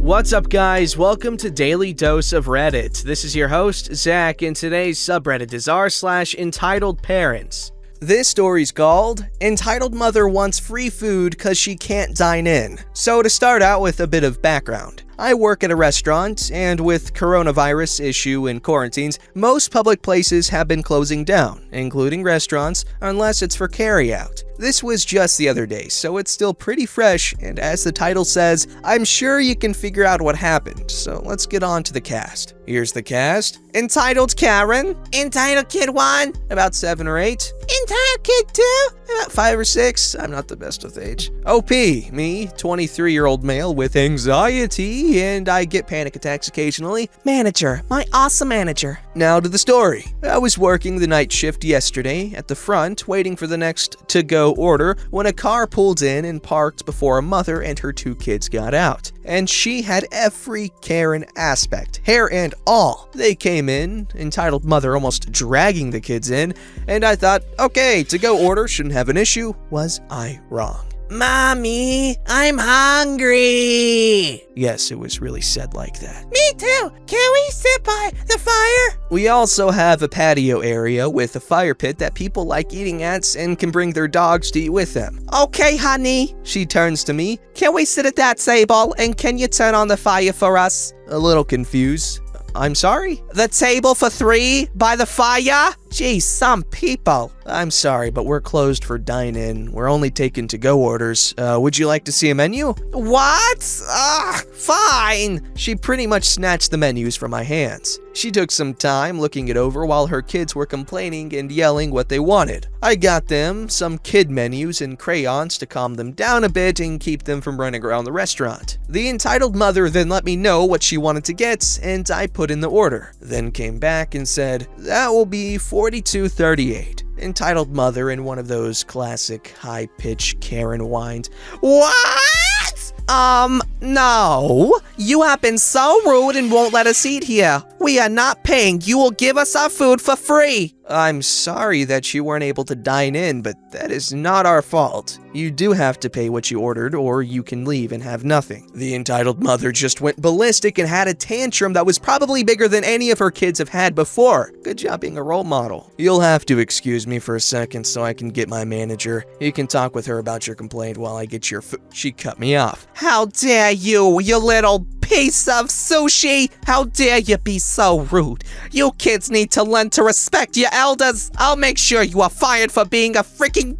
What's up, guys? Welcome to Daily Dose of Reddit. This is your host, Zach, and today's subreddit is r/EntitledParents. This story's called, Entitled Mother Wants Free Food Cause She Can't Dine In. So to start out with a bit of background. I work at a restaurant, and with coronavirus issue and quarantines, most public places have been closing down, including restaurants, unless it's for carryout. This was just the other day, so it's still pretty fresh, and as the title says, I'm sure you can figure out what happened, so let's get on to the cast. Here's the cast. Entitled Karen. Entitled Kid 1. About 7 or 8. Entitled Kid 2. About 5 or 6. I'm not the best with age. OP. Me, 23-year-old male with anxiety, and I get panic attacks occasionally. Manager. My awesome manager. Now to the story. I was working the night shift yesterday at the front, waiting for the next to-go order, when a car pulled in and parked before a mother and her 2 kids got out. And she had every Karen aspect, hair and all. They came in, entitled mother almost dragging the kids in, and I thought, okay, to-go order shouldn't have an issue. Was I wrong? Mommy, I'm hungry. Yes, it was really said like that. Me too. Can we sit by the fire? We also have a patio area with a fire pit that people like eating at and can bring their dogs to eat with them. Okay, honey. She turns to me. Can we sit at that table, and can you turn on the fire for us? A little confused. I'm sorry? The table for 3 by the fire? Geez, some people. I'm sorry, but we're closed for dine-in. We're only taking to-go orders. Would you like to see a menu? What? Fine. She pretty much snatched the menus from my hands. She took some time looking it over while her kids were complaining and yelling what they wanted. I got them some kid menus and crayons to calm them down a bit and keep them from running around the restaurant. The entitled mother then let me know what she wanted to get, and I put in the order. Then came back and said, that will be $42.38. Entitled mother in one of those classic high-pitched Karen whines. What? No. You have been so rude and won't let us eat here. We are not paying. You will give us our food for free. I'm sorry that you weren't able to dine in, but that is not our fault. You do have to pay what you ordered, or you can leave and have nothing. The entitled mother just went ballistic and had a tantrum that was probably bigger than any of her kids have had before. Good job being a role model. You'll have to excuse me for a second so I can get my manager. You can talk with her about your complaint while I get your food. She cut me off. How dare you, you little piece of sushi! How dare you be so rude? You kids need to learn to respect your elders. I'll make sure you are fired for being a freaking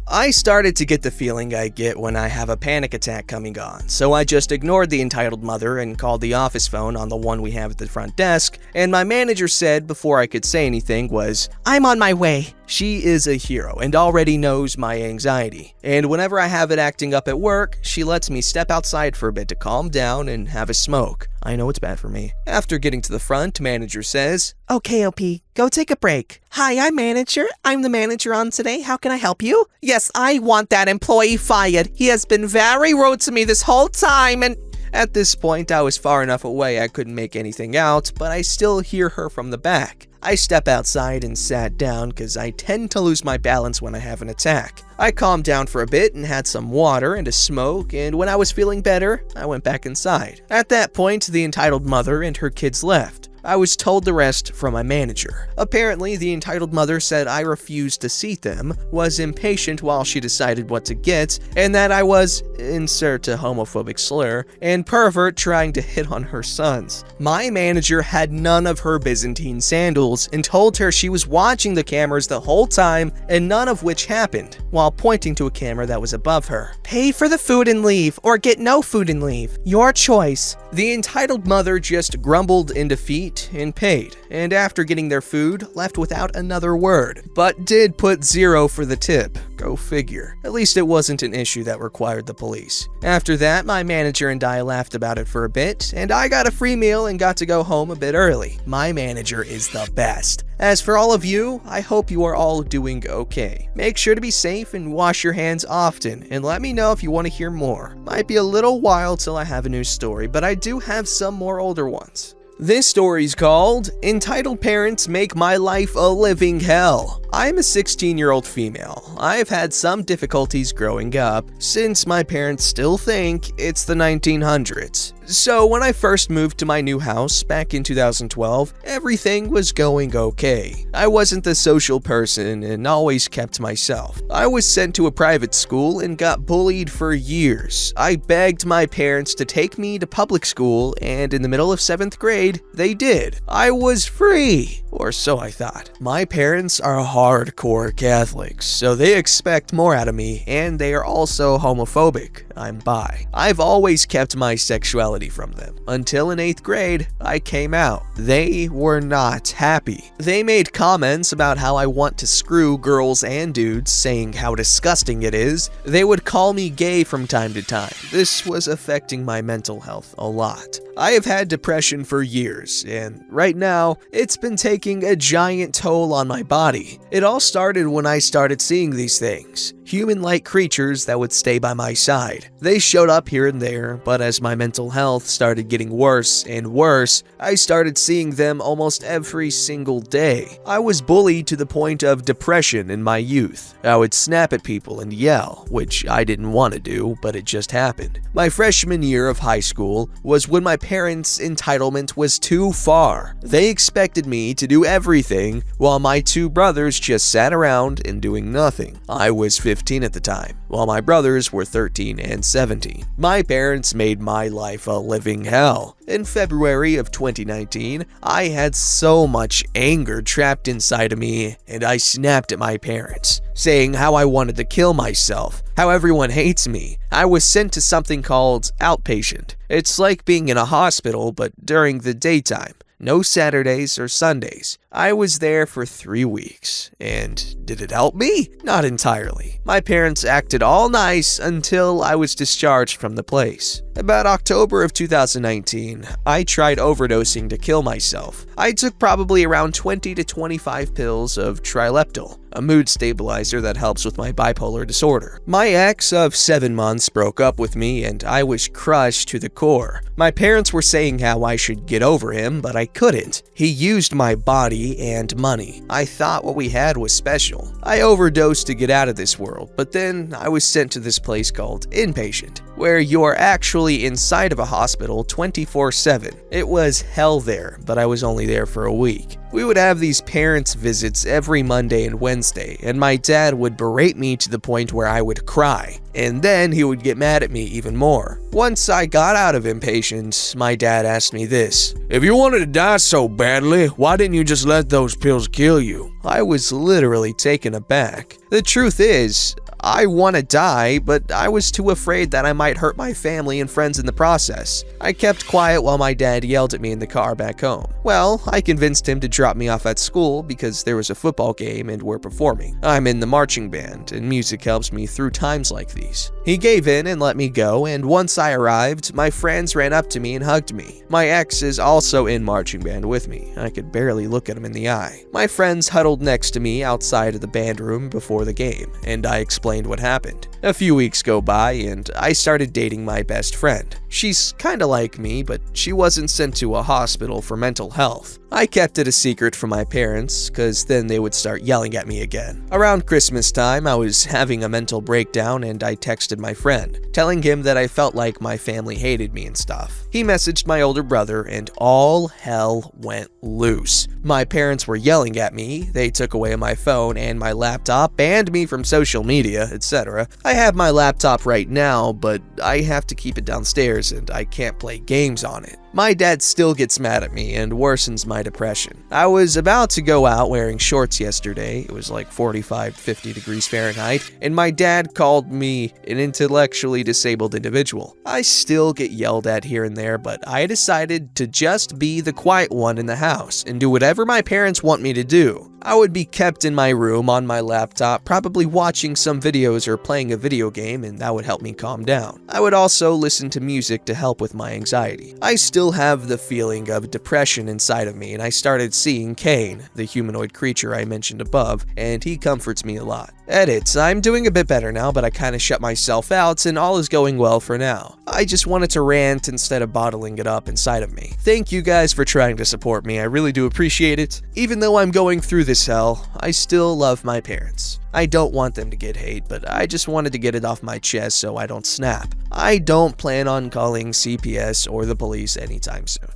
I started to get the feeling I get when I have a panic attack coming on, so I just ignored the entitled mother and called the office phone on the one we have at the front desk, and my manager said before I could say anything was, I'm on my way. She is a hero and already knows my anxiety, and whenever I have it acting up at work, she lets me step outside for a bit to calm down and have a smoke. I know it's bad for me. After getting to the front, manager says, Okay, OP, go take a break. Hi, I'm manager. I'm the manager on today. How can I help you? Yes, I want that employee fired. He has been very rude to me this whole time and... At this point, I was far enough away I couldn't make anything out, but I still hear her from the back. I step outside and sat down because I tend to lose my balance when I have an attack. I calmed down for a bit and had some water and a smoke, and when I was feeling better, I went back inside. At that point, the entitled mother and her kids left. I was told the rest from my manager. Apparently, the entitled mother said I refused to seat them, was impatient while she decided what to get, and that I was, insert a homophobic slur, and pervert trying to hit on her sons. My manager had none of her Byzantine sandals and told her she was watching the cameras the whole time and none of which happened, while pointing to a camera that was above her. Pay for the food and leave, or get no food and leave. Your choice. The entitled mother just grumbled in defeat and paid, and after getting their food, left without another word, but did put 0 for the tip. Go figure. At least it wasn't an issue that required the police. After that, my manager and I laughed about it for a bit, and I got a free meal and got to go home a bit early. My manager is the best. As for all of you, I hope you are all doing okay. Make sure to be safe and wash your hands often, and let me know if you want to hear more. Might be a little while till I have a new story, but I do have some more older ones. This story's called, Entitled Parents Make My Life a Living Hell. I'm a 16-year-old female. I've had some difficulties growing up, since my parents still think it's the 1900s. So when I first moved to my new house back in 2012, everything was going okay. I wasn't the social person and always kept to myself. I was sent to a private school and got bullied for years. I begged my parents to take me to public school, and in the middle of 7th grade, they did. I was free, or so I thought. My parents are hardcore Catholics, so they expect more out of me, and they are also homophobic. I'm bi. I've always kept my sexuality from them. Until in 8th grade, I came out. They were not happy. They made comments about how I want to screw girls and dudes, saying how disgusting it is. They would call me gay from time to time. This was affecting my mental health a lot. I have had depression for years, and right now, it's been taking a giant toll on my body. It all started when I started seeing these things. Human-like creatures that would stay by my side. They showed up here and there, but as my mental health started getting worse and worse, I started seeing them almost every single day. I was bullied to the point of depression in my youth. I would snap at people and yell, which I didn't want to do, but it just happened. My freshman year of high school was when my parents' entitlement was too far. They expected me to do everything, while my two brothers just sat around and doing nothing. I was 15 at the time, while my brothers were 13 and 17. My parents made my life a living hell. In February of 2019, I had so much anger trapped inside of me, and I snapped at my parents, saying how I wanted to kill myself, how everyone hates me. I was sent to something called outpatient. It's like being in a hospital, but during the daytime. No Saturdays or Sundays. I was there for 3 weeks, and did it help me? Not entirely. My parents acted all nice until I was discharged from the place. About October of 2019, I tried overdosing to kill myself. I took probably around 20 to 25 pills of Trileptal, a mood stabilizer that helps with my bipolar disorder. My ex of 7 months broke up with me, and I was crushed to the core. My parents were saying how I should get over him, but I couldn't. He used my body and money. I thought what we had was special. I overdosed to get out of this world, but then I was sent to this place called inpatient, where you are actually inside of a hospital 24/7. It was hell there, but I was only there for a week. We would have these parents' visits every Monday and Wednesday, and my dad would berate me to the point where I would cry, and then he would get mad at me even more. Once I got out of inpatient, my dad asked me this: "If you wanted to die so badly, why didn't you just let those pills kill you?" I was literally taken aback. The truth is, I want to die, but I was too afraid that I might hurt my family and friends in the process. I kept quiet while my dad yelled at me in the car back home. Well, I convinced him to drop me off at school because there was a football game and we're performing. I'm in the marching band, and music helps me through times like these. He gave in and let me go, and once I arrived, my friends ran up to me and hugged me. My ex is also in marching band with me. I could barely look at him in the eye. My friends huddled next to me outside of the band room before the game, and I explained what happened. A few weeks go by, and I started dating my best friend. She's kinda like me, but she wasn't sent to a hospital for mental health. I kept it a secret from my parents, cause then they would start yelling at me again. Around Christmas time, I was having a mental breakdown, and I texted my friend, telling him that I felt like my family hated me and stuff. He messaged my older brother, and all hell went loose. My parents were yelling at me, they took away my phone and my laptop, banned me from social media, etc. I have my laptop right now, but I have to keep it downstairs and I can't play games on it. My dad still gets mad at me and worsens my depression. I was about to go out wearing shorts yesterday. It was like 45 to 50 degrees Fahrenheit, and my dad called me an intellectually disabled individual. I still get yelled at here and there, but I decided to just be the quiet one in the house and do whatever my parents want me to do. I would be kept in my room on my laptop, probably watching some videos or playing a video game, and that would help me calm down. I would also listen to music to help with my anxiety. I still have the feeling of depression inside of me, and I started seeing Kane, the humanoid creature I mentioned above, and he comforts me a lot. Edit, I'm doing a bit better now, but I kinda shut myself out and all is going well for now. I just wanted to rant instead of bottling it up inside of me. Thank you guys for trying to support me, I really do appreciate it. Even though I'm going through this hell, I still love my parents. I don't want them to get hate, but I just wanted to get it off my chest so I don't snap. I don't plan on calling CPS or the police anytime soon.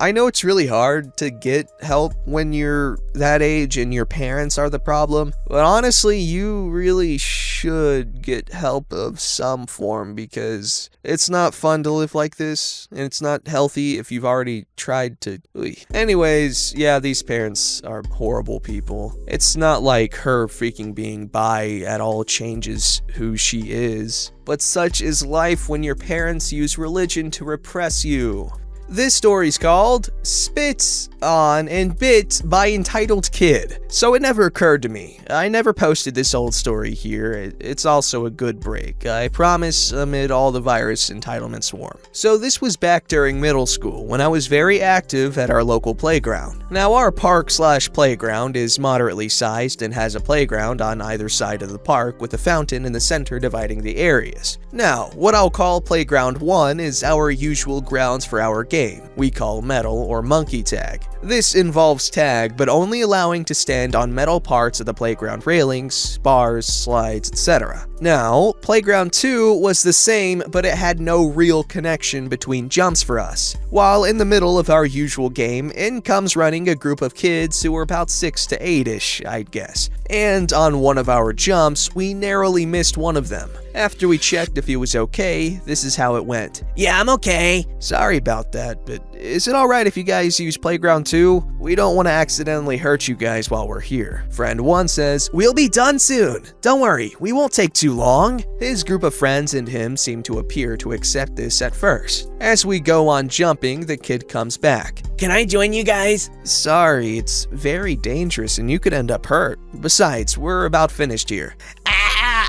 I know it's really hard to get help when you're that age and your parents are the problem, but honestly, you really should get help of some form because it's not fun to live like this, and it's not healthy if you've already tried to. Anyways, yeah, these parents are horrible people. It's not like her freaking being bi at all changes who she is, but such is life when your parents use religion to repress you. This story's called Spit on and Bit by Entitled Kid. So it never occurred to me. I never posted this old story here. It's also a good break, I promise, amid all the virus entitlement swarm. So this was back during middle school when I was very active at our local playground. Now our park/playground is moderately sized and has a playground on either side of the park with a fountain in the center dividing the areas. Now, what I'll call Playground 1 is our usual grounds for our game we call metal or monkey tag. This involves tag, but only allowing to stand on metal parts of the playground railings, bars, slides, etc. Now, Playground 2 was the same, but it had no real connection between jumps for us. While in the middle of our usual game, in comes running a group of kids who were about 6 to 8-ish, I'd guess. And on one of our jumps, we narrowly missed one of them. After we checked if he was okay, this is how it went. "Yeah, I'm okay." "Sorry about that, but is it alright if you guys use Playground 2? We don't want to accidentally hurt you guys while we're here." Friend 1 says, "We'll be done soon. Don't worry, we won't take too long." His group of friends and him seem to appear to accept this at first. As we go on jumping, the kid comes back. "Can I join you guys?" "Sorry, it's very dangerous and you could end up hurt. Besides, we're about finished here."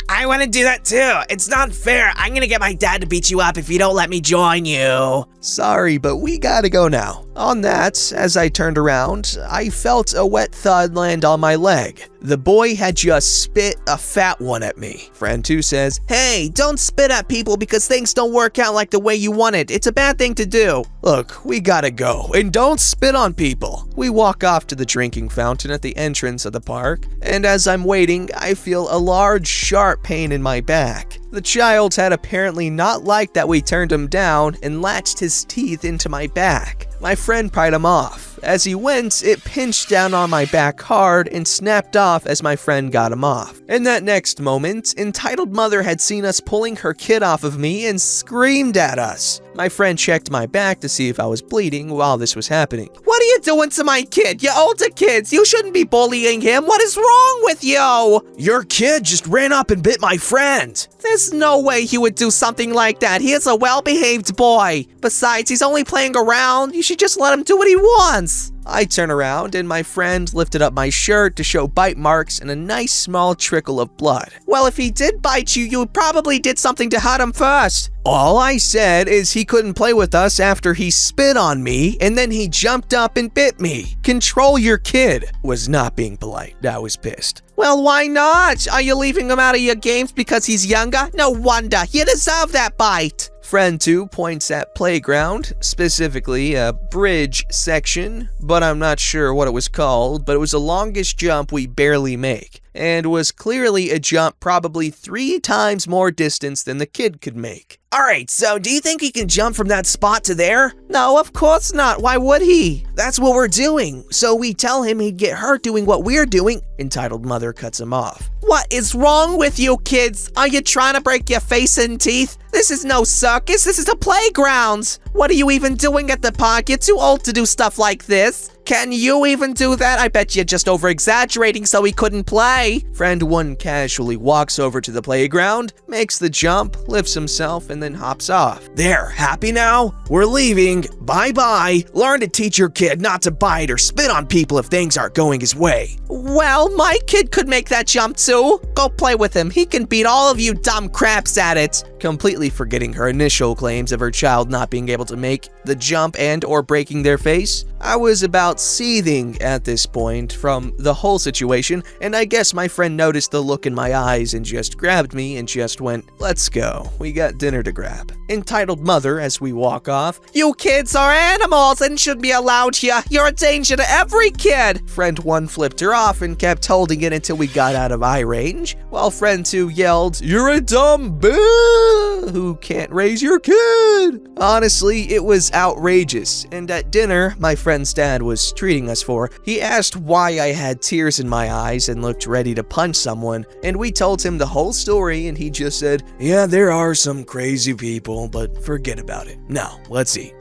I want to do that too. It's not fair. I'm gonna get my dad to beat you up if you don't let me join you." "Sorry, but we gotta go now." On that, as I turned around, I felt a wet thud land on my leg. The boy had just spit a fat one at me. Friend 2 says, "Hey, don't spit at people because things don't work out like the way you want it. It's a bad thing to do." "Look, we gotta go, and don't spit on people." We walk off to the drinking fountain at the entrance of the park, and as I'm waiting, I feel a large, sharp pain in my back. The child had apparently not liked that we turned him down and latched his teeth into my back. My friend pried him off. As he went, it pinched down on my back hard and snapped off as my friend got him off. In that next moment, Entitled Mother had seen us pulling her kid off of me and screamed at us. My friend checked my back to see if I was bleeding while this was happening. "What are you doing to my kid? You're older kids. You shouldn't be bullying him. What is wrong with you?" "Your kid just ran up and bit my friend." "There's no way he would do something like that. He is a well-behaved boy. Besides, he's only playing around. You should just let him do what he wants." I turn around and my friend lifted up my shirt to show bite marks and a nice small trickle of blood. "Well, if he did bite you, you probably did something to hurt him first." "All I said is he couldn't play with us after he spit on me and then he jumped up and bit me. Control your kid." Was not being polite. I was pissed. "Well, why not? Are you leaving him out of your games because he's younger? No wonder. You deserve that bite." Friend 2 points at playground, specifically a bridge section, but I'm not sure what it was called, but it was the longest jump we barely make, and was clearly a jump probably 3 times more distance than the kid could make. "Alright, so do you think he can jump from that spot to there?" "No, of course not. Why would he?" "That's what we're doing. So we tell him he'd get hurt doing what we're doing." Entitled Mother cuts him off. "What is wrong with you kids? Are you trying to break your face and teeth? This is no circus, this is a playground. What are you even doing at the park? You're too old to do stuff like this. Can you even do that? I bet you're just over-exaggerating so he couldn't play." Friend 1 casually walks over to the playground, makes the jump, lifts himself, and then hops off. "There, happy now? We're leaving. Bye-bye. Learn to teach your kid not to bite or spit on people if things aren't going his way." "Well, my kid could make that jump too. Go play with him. He can beat all of you dumb craps at it." Completely forgetting her initial claims of her child not being able to make the jump and or breaking their face, I was about about seething at this point from the whole situation, and I guess my friend noticed the look in my eyes and just grabbed me and just went, "Let's go, we got dinner to grab." Entitled mother as we walk off, You kids are animals and should be allowed here. You're a danger to every kid. Friend 1 flipped her off and kept holding it until we got out of eye range, while friend 2 yelled, "You're a dumb bitch who can't raise your kid." Honestly, it was outrageous, and at dinner my friend's dad was treating us for, he asked why I had tears in my eyes and looked ready to punch someone, and we told him the whole story, and he just said, "Yeah, there are some crazy people, but forget about it. Now, let's eat."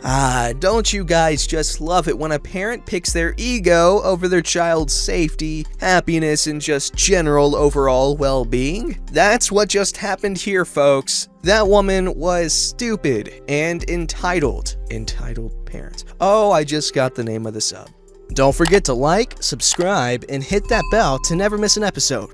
Don't you guys just love it when a parent picks their ego over their child's safety, happiness, and just general overall well-being? That's what just happened here, folks. That woman was stupid and entitled. Entitled parents. Oh, I just got the name of the sub. Don't forget to like, subscribe, and hit that bell to never miss an episode.